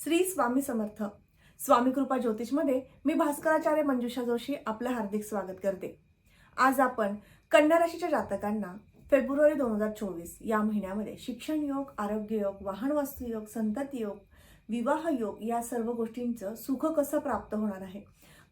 श्री स्वामी समर्थ. स्वामी कृपा ज्योतिषमध्ये मी भास्कराचार्य मंजुषा जोशी आपलं हार्दिक स्वागत करते. आज आपण कन्या राशीच्या जातकांना फेब्रुवारी 2024 या महिन्यामध्ये शिक्षण योग, आरोग्य योग, वाहन वास्तू योग, संतती योग, विवाह योग या सर्व गोष्टींचं सुख कसं प्राप्त होणार आहे,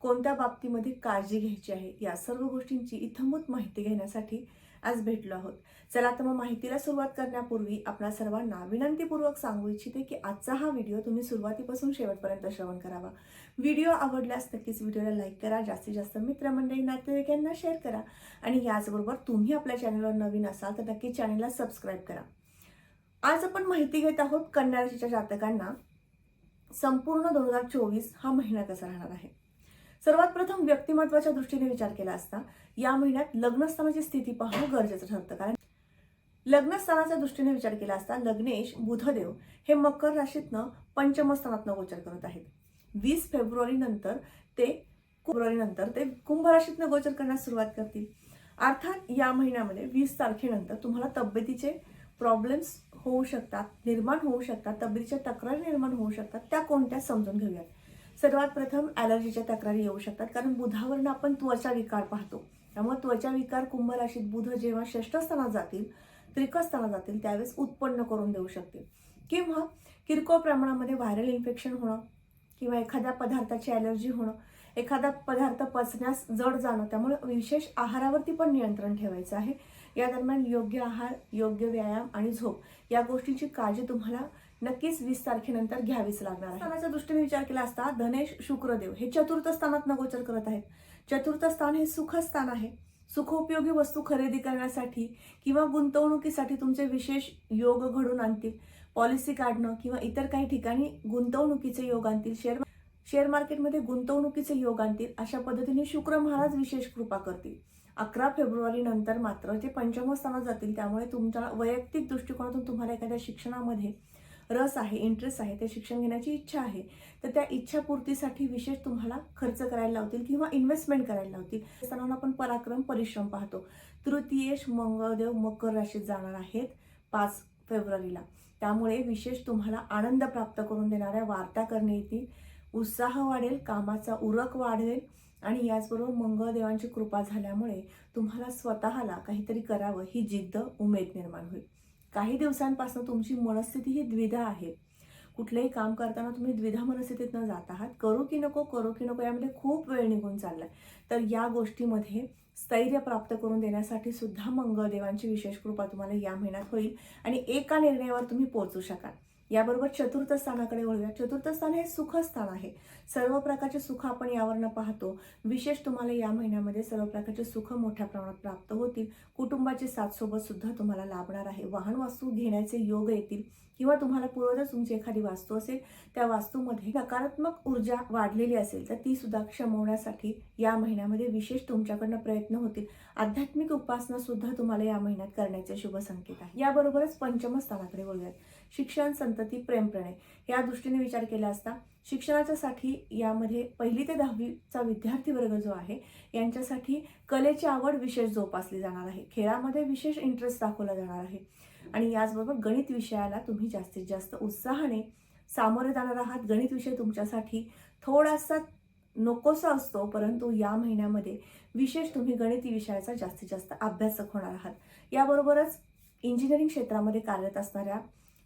कोणत्या बाबतीमध्ये काळजी घ्यायची आहे, या सर्व गोष्टींची इत्थंभूत माहिती घेण्यासाठी आज भेटलो आहोत. चला तर मग माहितीला सुरुवात करण्यापूर्वी आपल्या सर्वांना विनंतीपूर्वक सांगू इच्छिते की आजचा हा व्हिडिओ तुम्ही सुरुवातीपासून शेवटपर्यंत श्रवण करावा. व्हिडिओ आवडल्यास नक्कीच व्हिडिओला लाईक करा, जास्तीत जास्त मित्रमंडळी, नातेवाईकांना शेअर करा आणि याचबरोबर तुम्ही आपल्या चॅनलवर नवीन असाल तर नक्की चॅनलला सबस्क्राईब करा. आज आपण माहिती घेत आहोत कन्या राशीच्या जातकांना संपूर्ण 2024 हा महिना कसा राहणार आहे. सर्वात प्रथम व्यक्तिमत्वाच्या दृष्टीने विचार केला असता या महिन्यात लग्नस्थानाची स्थिती पाहणं गरजेचं ठरतं. कारण लग्नस्थानाच्या दृष्टीने विचार केला असता लग्नेश बुधदेव हे मकर राशीतनं पंचम स्थानातनं गोचर करत आहेत. 20 फेब्रुवारी नंतर ते कुंभ राशीतनं गोचर करण्यास सुरुवात करतील. अर्थात या महिन्यामध्ये 20 तारखेनंतर तुम्हाला तब्येतीचे प्रॉब्लेम्स होऊ शकतात, निर्माण होऊ शकतात, तब्येतीच्या तक्रारी निर्माण होऊ शकतात. त्या कोणत्या समजून घेऊयात. सर्वात प्रथम ॲलर्जीच्या तक्रारी येऊ शकतात, कारण बुधावरनं आपण त्वचा विकार पाहतो. त्यामुळे त्वचा विकार कुंभ राशीत बुध जेव्हा षष्ठ स्थानात जातील, त्रिक स्थानात जातील, त्यावेळेस उत्पन्न करून देऊ शकतील. किंवा किरकोळ प्रमाणामध्ये व्हायरल इन्फेक्शन होणं किंवा एखाद्या पदार्थाची ॲलर्जी होणं, एखादा पदार्थ पचण्यास जड जाणं. त्यामुळे विशेष आहारावरती पण नियंत्रण ठेवायचं आहे. या दरम्यान योग्य आहार, योग्य व्यायाम आणि झोप या गोष्टींची काळजी तुम्हाला नक्कीच 20 तारखेनंतर घ्यावीच लागणार आहे. स्थानाच्या दृष्टीने विचार केला असता धनेश शुक्रदेव हे चतुर्थ स्थानात गोचर करत आहेत. चतुर्थ स्थान हे सुखस्थान आहे. सुखोपयोगी वस्तू खरेदी करण्यासाठी किंवा गुंतवणुकीसाठी तुमचे विशेष योग घडून आणतील. पॉलिसी काढणं किंवा इतर काही ठिकाणी गुंतवणुकीचे योग आणतील. शेअर मार्केटमध्ये गुंतवणुकीचे योग आणतील. अशा पद्धतीने शुक्र महाराज विशेष कृपा करतील. 11 फेब्रुवारी नंतर मात्र ते पंचम स्थानात जातील. त्यामुळे तुमच्या वैयक्तिक दृष्टिकोनातून तुम्हाला एखाद्या शिक्षणामध्ये रस आहे, इंटरेस्ट आहे, ते शिक्षण घेण्याची इच्छा आहे, तर त्या इच्छापूर्तीसाठी विशेष तुम्हाला खर्च करायला लावतील किंवा इन्व्हेस्टमेंट करायला लावतील. स्थानावर आपण पराक्रम, परिश्रम पाहतो. तृतीयेश मंगळदेव मकर राशीत जाणार आहेत 5 फेब्रुवारीला. त्यामुळे विशेष तुम्हाला आनंद प्राप्त करून देणाऱ्या वार्ता करणे येतील. उत्साह वाढेल, कामाचा उरक वाढेल आणि याचबरोबर मंगळदेवांची कृपा झाल्यामुळे तुम्हाला स्वतःला काहीतरी करावं ही जिद्द, उमेद निर्माण होईल. काही दिवसांपासून तुमची मनस्थिती ही द्विधा आहे. कुठलंही काम करताना तुम्ही द्विधा मनस्थितीत न जात आहात. करू की नको यामध्ये खूप वेळ निघून चाललाय. तर या गोष्टीमध्ये स्थैर्य प्राप्त करून देण्यासाठी सुद्धा मंगळदेवांची विशेष कृपा तुम्हाला या महिन्यात होईल आणि एका निर्णयावर तुम्ही पोहोचू शकाल. याबरोबर चतुर्थ स्थानाकडे वळूया. चतुर्थ स्थान हे सुखस्थान आहे. सर्व प्रकारचे सुख आपण यावरनं पाहतो. विशेष तुम्हाला या महिन्यामध्ये सर्व प्रकारचे सुख मोठ्या प्रमाणात प्राप्त होतील. कुटुंबाची साथ सोबत सुद्धा तुम्हाला लाभणार आहे. वाहन वास्तू घेण्याचे योग येतील किंवा तुम्हाला पूर्वजच तुमची एखादी वास्तू असेल, त्या वास्तूमध्ये नकारात्मक ऊर्जा वाढलेली असेल तर ती सुद्धा क्षमवण्यासाठी या महिन्यामध्ये विशेष तुमच्याकडनं प्रयत्न होतील. आध्यात्मिक उपासना सुद्धा तुम्हाला या महिन्यात करण्याचे शुभ संकेत आहे. याबरोबरच पंचम स्थानाकडे वळूयात. शिक्षण, संतती, प्रेम, प्रणय या दृष्टीने विचार केला असता शिक्षणाच्यासाठी यामध्ये 1ली ते 10वीचा विद्यार्थी वर्ग जो आहे यांच्यासाठी कलेची आवड विशेष जोपासली जाणार आहे. खेळामध्ये विशेष इंटरेस्ट दाखवला जाणार आहे आणि याचबरोबर गणित विषयाला तुम्ही जास्तीत जास्त उत्साहाने सामोरे जाणार आहात. गणित विषय तुमच्यासाठी थोडासा नकोसा असतो, परंतु या महिन्यामध्ये विशेष तुम्ही गणित विषयाचा जास्तीत जास्त अभ्यासक होणार आहात. याबरोबरच इंजिनिअरिंग क्षेत्रामध्ये कार्यरत असणाऱ्या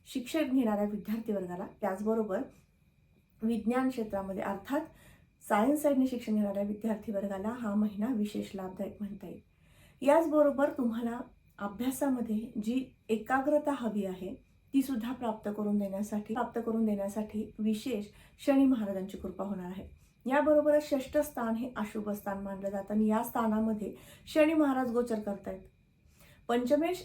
शिक्षण घेणाऱ्या विद्यार्थी वर्गाला, त्याचबरोबर विज्ञान क्षेत्रामध्ये अर्थात सायन्स साईडने शिक्षण घेणाऱ्या विद्यार्थी वर्गाला हा महिना विशेष लाभदायक म्हणता येईल. याचबरोबर तुम्हाला अभ्यासामध्ये जी एकाग्रता हवी आहे ती सुद्धा प्राप्त करून देण्यासाठी विशेष शनी महाराजांची कृपा होणार आहे. याबरोबरच षष्ठ स्थान हे अशुभ स्थान मानलं जातं आणि या स्थानामध्ये शनी महाराज गोचर करतायत. पंचमेश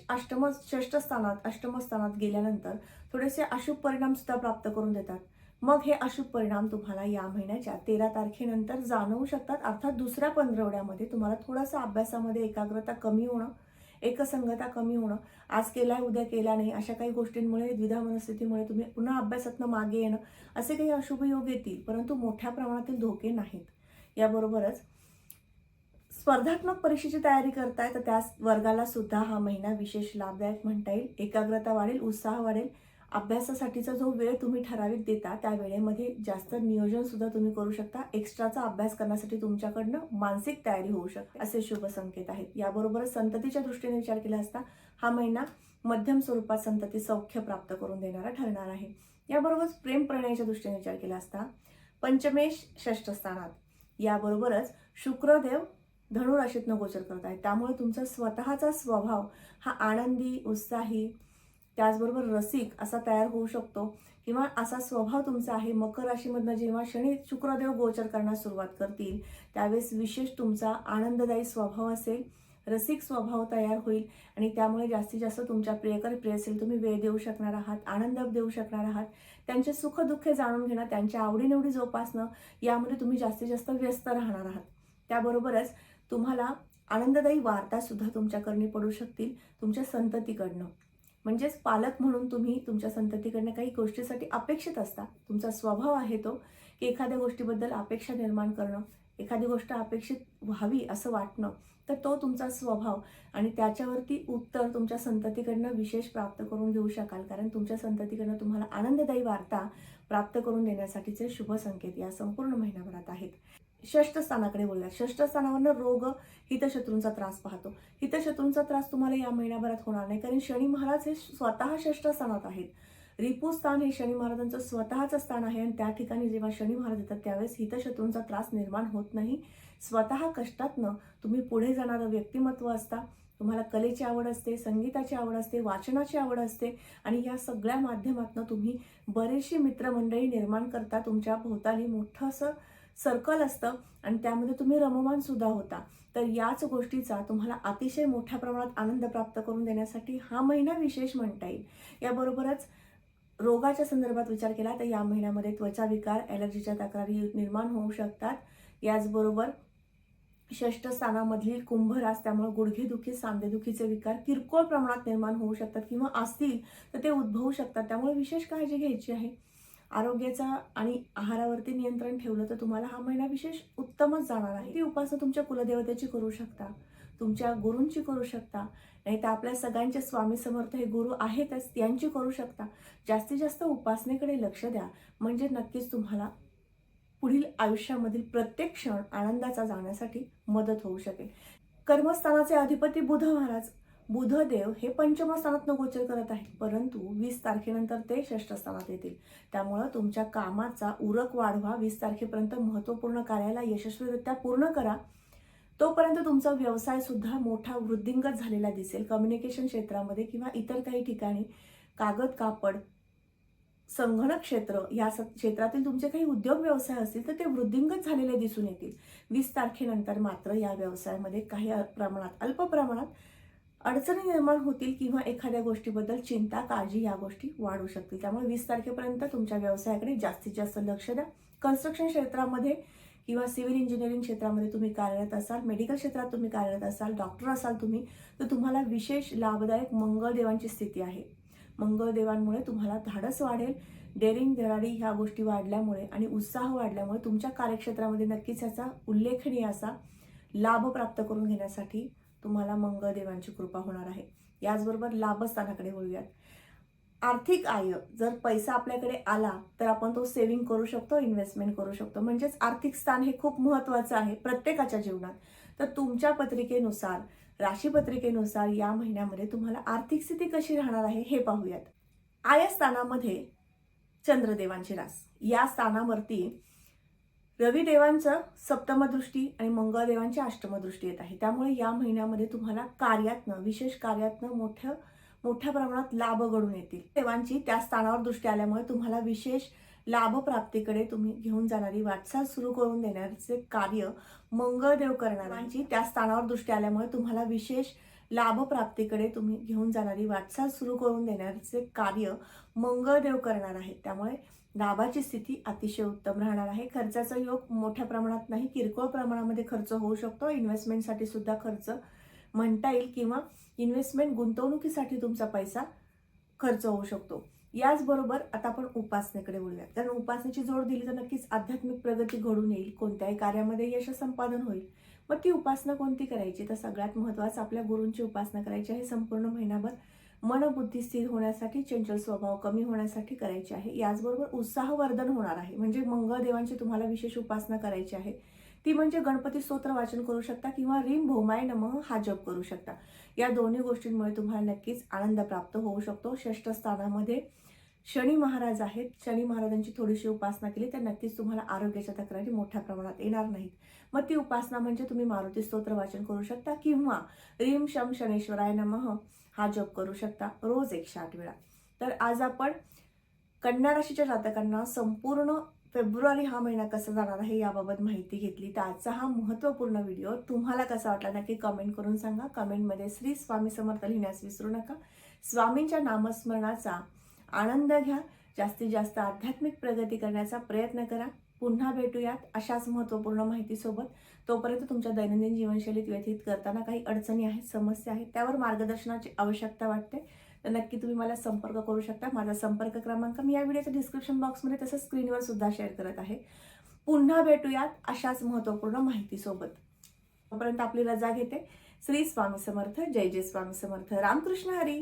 षष्ठ स्थानात गेल्यानंतर थोडेसे अशुभ परिणाम सुद्धा प्राप्त करून देतात. मग हे अशुभ परिणाम तुम्हाला या महिन्याच्या 13 तारखेनंतर जाणवू शकतात. अर्थात दुसऱ्या पंधरवड्यामध्ये तुम्हाला थोडासा अभ्यासामध्ये एकाग्रता कमी होणं, एकसंगता कमी होणं, आज केलाय उद्या केला नाही अशा काही गोष्टींमुळे, द्विधा मनस्थितीमुळे तुम्ही पुन्हा अभ्यासातनं मागे येणं असे काही अशुभ योग येतील, परंतु मोठ्या प्रमाणातील धोके नाहीत. याबरोबरच स्पर्धात्मक परीक्षेची तयारी करताय तर त्या वर्गाला सुद्धा हा महिना विशेष लाभदायक म्हणता येईल. एकाग्रता वाढेल, उत्साह वाढेल, अभ्यासासाठीचा जो वेळ तुम्ही ठराविक देता त्या वेळेमध्ये जास्त नियोजन सुद्धा तुम्ही करू शकता. एक्स्ट्राचा अभ्यास करण्यासाठी तुमच्याकडनं मानसिक तयारी होऊ शकते, असे शुभ संकेत आहेत. याबरोबरच संततीच्या दृष्टीने विचार केला असता हा महिना मध्यम स्वरूपात संतती सौख्य प्राप्त करून देणारा ठरणार आहे. याबरोबरच प्रेम प्रणयाच्या दृष्टीने विचार केला असता पंचमेश षष्ठ स्थानात, याबरोबरच शुक्रदेव धनु राशीतनं गोचर करत आहे. त्यामुळे तुमचा स्वतःचा स्वभाव हा आनंदी, उत्साही, त्याचबरोबर रसिक असा तयार होऊ शकतो किंवा असा स्वभाव तुमचा आहे. मकर राशीमधनं जेव्हा शनी शुक्रदेव गोचर करण्यास सुरुवात करतील त्यावेळेस विशेष तुमचा आनंददायी स्वभाव असेल, रसिक स्वभाव तयार होईल आणि त्यामुळे जास्तीत जास्त तुमच्या प्रियकर प्रेयसीला तुम्ही वेळ देऊ शकणार आहात, आनंद देऊ शकणार आहात. त्यांचे सुखदुःखे जाणून घेणं, त्यांच्या आवडीनिवडी जोपासणं यामध्ये तुम्ही जास्तीत जास्त व्यस्त राहणार आहात. त्याबरोबरच तुम्हाला आनंददायी वार्ता सुद्धा तुमच्याकडे पडू शकतील तुमच्या संततीकडनं. म्हणजेच पालक म्हणून तुम्ही तुमच्या संततीकडनं काही गोष्टीसाठी अपेक्षित असता. तुमचा स्वभाव आहे तो की एखाद्या गोष्टीबद्दल अपेक्षा निर्माण करणं, एखादी गोष्ट अपेक्षित व्हावी असं वाटणं, तर तो तुमचा स्वभाव आणि त्याच्यावरती उत्तर तुमच्या संततीकडनं विशेष प्राप्त करून घेऊ शकाल. कारण तुमच्या संततीकडनं तुम्हाला आनंददायी वार्ता प्राप्त करून देण्यासाठीचे शुभ संकेत या संपूर्ण महिन्याभरात आहेत. षष्ठ स्थानाकडे बोलूया. षष्ठ स्थानावरनं रोग, हितशत्रूंचा त्रास पाहतो. हितशत्रूंचा त्रास तुम्हाला या महिन्याभरात होणार नाही, कारण शनी महाराज हे स्वतः षष्ठ स्थानात आहेत. रिपू स्थान हे शनी महाराजांचं स्वतःचं स्थान आहे आणि त्या ठिकाणी जेव्हा शनी महाराज येतात त्यावेळेस हितशत्रूंचा त्रास निर्माण होत नाही. स्वतः कष्टातनं तुम्ही पुढे जाणारं व्यक्तिमत्व असता. तुम्हाला कलेची आवड असते, संगीताची आवड असते, वाचनाची आवड असते आणि या सगळ्या माध्यमातून तुम्ही बरेचशी मित्रमंडळी निर्माण करता. तुमच्या भोवताली मोठं असं सर्कल असतं आणि त्यामध्ये तुम्ही रममान सुद्धा होता. तर याच गोष्टीचा तुम्हाला अतिशय मोठ्या प्रमाणात आनंद प्राप्त करून देण्यासाठी हा महिना विशेष म्हणता येईल. याबरोबरच रोगाच्या संदर्भात विचार केला तर या महिन्यामध्ये त्वचा विकार, ॲलर्जीच्या तक्रारी निर्माण होऊ शकतात. याचबरोबर षष्ठ स्थानामधील कुंभ रास, त्यामुळे गुडघेदुखी, सांधेदुखीचे विकार किरकोळ प्रमाणात निर्माण होऊ शकतात किंवा असतील तर ते उद्भवू शकतात. त्यामुळे विशेष काळजी घ्यायची आहे. आरोग्याचा आणि आहारावरती नियंत्रण ठेवलं तर तुम्हाला हा महिना विशेष उत्तमच जाणार आहे. ती उपासना तुमच्या कुलदेवतेची करू शकता, तुमच्या गुरूंची करू शकता, नाही तर आपल्या सगळ्यांचे स्वामी समर्थ हे गुरु आहेतच त्यांची करू शकता. जास्तीत जास्त उपासनेकडे लक्ष द्या, म्हणजे नक्कीच तुम्हाला पुढील आयुष्यामधील प्रत्येक क्षण आनंदाचा जाण्यासाठी मदत होऊ शकेल. कर्मस्थानाचे अधिपती बुध महाराज, बुधदेव हे पंचम स्थानात गोचर करत आहेत, परंतु 20 तारखेनंतर ते षष्ठ स्थानात येतील. त्यामुळं तुमच्या कामाचा उरक वाढवा. 20 तारखेपर्यंत महत्त्वपूर्ण कार्याला यशस्वीरित्या पूर्ण करा. तोपर्यंत तुमचा व्यवसाय सुद्धा मोठा वृद्धिंगत झालेला दिसेल. कम्युनिकेशन क्षेत्रामध्ये किंवा इतर काही ठिकाणी कागद, कापड, संगणक क्षेत्र या क्षेत्रातील तुमचे काही उद्योग व्यवसाय असतील तर ते वृद्धिंगत झालेले दिसून येतील. 20 तारखेनंतर मात्र या व्यवसायामध्ये काही प्रमाणात, अल्प प्रमाणात अडचणी निर्माण होतील किंवा एखाद्या गोष्टीबद्दल चिंता, काळजी या गोष्टी वाढू शकतील. त्यामुळे 20 तारखेपर्यंत तुमच्या व्यवसायाकडे जास्तीत जास्त लक्ष द्या. कन्स्ट्रक्शन क्षेत्रामध्ये किंवा सिव्हिल इंजिनिअरिंग क्षेत्रामध्ये तुम्ही कार्यरत असाल, मेडिकल क्षेत्रात तुम्ही कार्यरत असाल, डॉक्टर असाल तुम्ही, तर तुम्हाला विशेष लाभदायक मंगळदेवांची स्थिती आहे. मंगळदेवांमुळे तुम्हाला धाडस वाढेल, डेअरिंग धडाडी ह्या गोष्टी वाढल्यामुळे आणि उत्साह वाढल्यामुळे तुमच्या कार्यक्षेत्रामध्ये नक्कीच याचा उल्लेखनीय असा लाभ प्राप्त करून घेण्यासाठी तुम्हाला मंगळदेवांची कृपा होणार आहे. याचबरोबर लाभस्थानाकडे वळूयात. आर्थिक आय, जर पैसा आपल्याकडे आला तर आपण तो सेव्हिंग करू शकतो, इन्व्हेस्टमेंट करू शकतो. म्हणजेच आर्थिक स्थान हे खूप महत्त्वाचं आहे प्रत्येकाच्या जीवनात. तर तुमच्या पत्रिकेनुसार, राशीपत्रिकेनुसार या महिन्यामध्ये तुम्हाला आर्थिक स्थिती कशी राहणार आहे हे पाहूयात. आय स्थानामध्ये चंद्रदेवांची रास, या स्थानावरती रविदेवांचं सप्तमदृष्टी आणि मंगळदेवांची अष्टमदृष्टी येत आहे. त्यामुळे या महिन्यामध्ये तुम्हाला कार्यातनं, विशेष कार्यातनं मोठ्या प्रमाणात लाभ घडून येतील. देवांची त्या स्थानावर दृष्टी आल्यामुळे तुम्हाला विशेष लाभ प्राप्तीकडे तुम्ही घेऊन जाणारी वाटचाल सुरू करून देण्याचे कार्य मंगळदेव करणार आहे. त्या स्थानावर दृष्टी आल्यामुळे तुम्हाला विशेष लाभ प्राप्तीकडे तुम्ही घेऊन जाणारी वाटचाल सुरू करून देण्याचे कार्य मंगळदेव करणार आहे. त्यामुळे लाभाची स्थिती अतिशय उत्तम राहणार आहे. खर्चाचा योग मोठ्या प्रमाणात नाही, किरकोळ प्रमाणामध्ये खर्च होऊ शकतो. इन्व्हेस्टमेंटसाठी सुद्धा खर्च म्हणता येईल किंवा इन्व्हेस्टमेंट, गुंतवणुकीसाठी तुमचा पैसा खर्च होऊ शकतो. याचबरोबर आता आपण उपासनेकडे बोलूयात. कारण उपासनेची जोड दिली तर नक्कीच आध्यात्मिक प्रगती घडून येईल, कोणत्याही कार्यामध्ये यश संपादन होईल. मग ती उपासना कोणती करायची, तर सगळ्यात महत्त्वाचं आपल्या गुरूंची उपासना करायची आहे. संपूर्ण महिनाभर मनबुद्धी स्थिर होण्यासाठी, चंचल स्वभाव कमी होण्यासाठी करायची आहे. याचबरोबर उत्साहवर्धन होणार आहे. म्हणजे मंगळदेवांची तुम्हाला विशेष उपासना करायची आहे. ती म्हणजे गणपती स्तोत्र वाचन करू शकता किंवा रीम भौमाय नमः हा जप करू शकता. या दोन्ही गोष्टींमुळे तुम्हाला नक्कीच आनंद प्राप्त होऊ शकतो. षष्ठ स्थानामध्ये शनी महाराज आहेत. शनी महाराजांची थोडीशी उपासना केली तर नक्कीच तुम्हाला आरोग्याच्या तक्रारी मोठ्या प्रमाणात येणार नाहीत. मग ती उपासना म्हणजे तुम्ही मारुती स्तोत्र वाचन करू शकता किंवा रीम शम शनेश्वराय नमः हा जप करू शकता रोज 108 वेळा. तर आज आपण कन्या राशीच्या जातकांना संपूर्ण फेब्रुवारी हा महिना कसा जाणार आहे याबाबत माहिती घेतली. तर आजचा हा महत्त्वपूर्ण व्हिडिओ तुम्हाला कसा वाटला नक्की कमेंट करून सांगा. कमेंटमध्ये श्री स्वामी समर्थ लिहिण्यास विसरू नका. स्वामींच्या नामस्मरणाचा आनंद घ्या. जास्तीत जास्त आध्यात्मिक प्रगती करण्याचा प्रयत्न करा. पुन्हा भेटूयात अशाच महत्त्वपूर्ण माहितीसोबत. तोपर्यंत तुमच्या दैनंदिन जीवनशैलीत व्यतीत करताना काही अडचणी आहेत, समस्या आहेत, त्यावर मार्गदर्शनाची आवश्यकता वाटते तर नक्की तुम्ही मला संपर्क करू शकता. माझा संपर्क क्रमांक मी या व्हिडिओच्या डिस्क्रिप्शन बॉक्समध्ये तसंच स्क्रीनवर सुद्धा शेअर करत आहे. पुन्हा भेटूयात अशाच महत्त्वपूर्ण माहितीसोबत. तोपर्यंत आपली रजा घेते. श्री स्वामी समर्थ. जय जय स्वामी समर्थ. रामकृष्ण हरी.